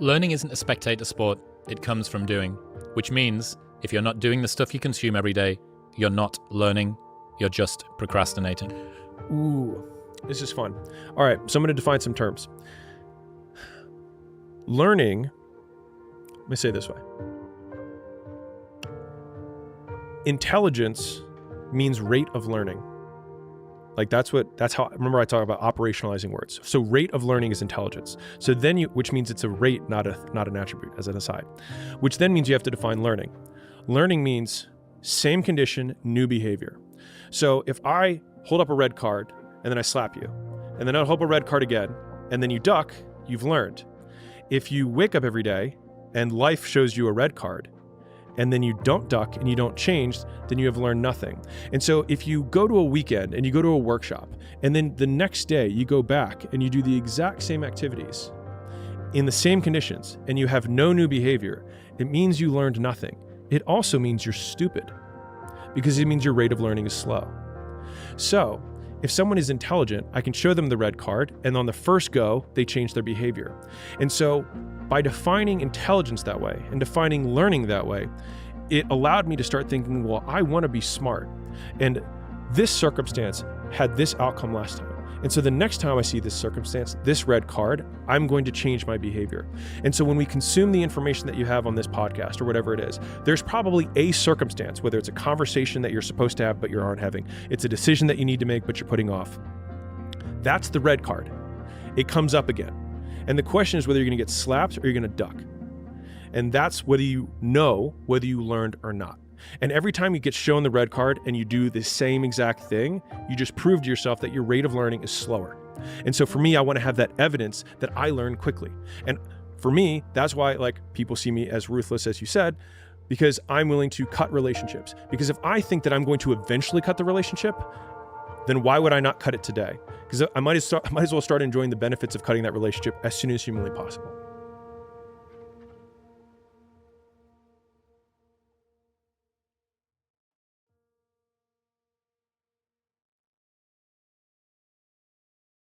Learning isn't a spectator sport, it comes from doing, which means if you're not doing the stuff you consume every day, you're not learning, you're just procrastinating. Ooh, this is fun. All right, so I'm going to define some terms. Learning, let me say it this way. Intelligence means rate of learning. Like that's how, remember I talk about operationalizing words. So rate of learning is intelligence. So then which means it's a rate, not an attribute, as an aside, which then means you have to define learning. Learning means same condition, new behavior. So if I hold up a red card and then I slap you, and then I'll hold up a red card again, and then you duck, you've learned. If you wake up every day and life shows you a red card, and then you don't duck and you don't change, then you have learned nothing. And so if you go to a weekend and you go to a workshop, and then the next day you go back and you do the exact same activities in the same conditions, and you have no new behavior, it means you learned nothing. It also means you're stupid, because it means your rate of learning is slow. So if someone is intelligent, I can show them the red card, and on the first go, they change their behavior. And so by defining intelligence that way and defining learning that way, it allowed me to start thinking, well, I want to be smart. And this circumstance had this outcome last time. And so the next time I see this circumstance, this red card, I'm going to change my behavior. And so when we consume the information that you have on this podcast or whatever it is, there's probably a circumstance, whether it's a conversation that you're supposed to have but you aren't having, it's a decision that you need to make but you're putting off. That's the red card. It comes up again. And the question is whether you're going to get slapped or you're going to duck. And that's whether you know whether you learned or not. And every time you get shown the red card and you do the same exact thing, you just prove to yourself that your rate of learning is slower. And so for me, I want to have that evidence that I learn quickly. And for me, that's why people see me as ruthless, as you said, because I'm willing to cut relationships. Because if I think that I'm going to eventually cut the relationship, then why would I not cut it today? Because I might as well start enjoying the benefits of cutting that relationship as soon as humanly possible.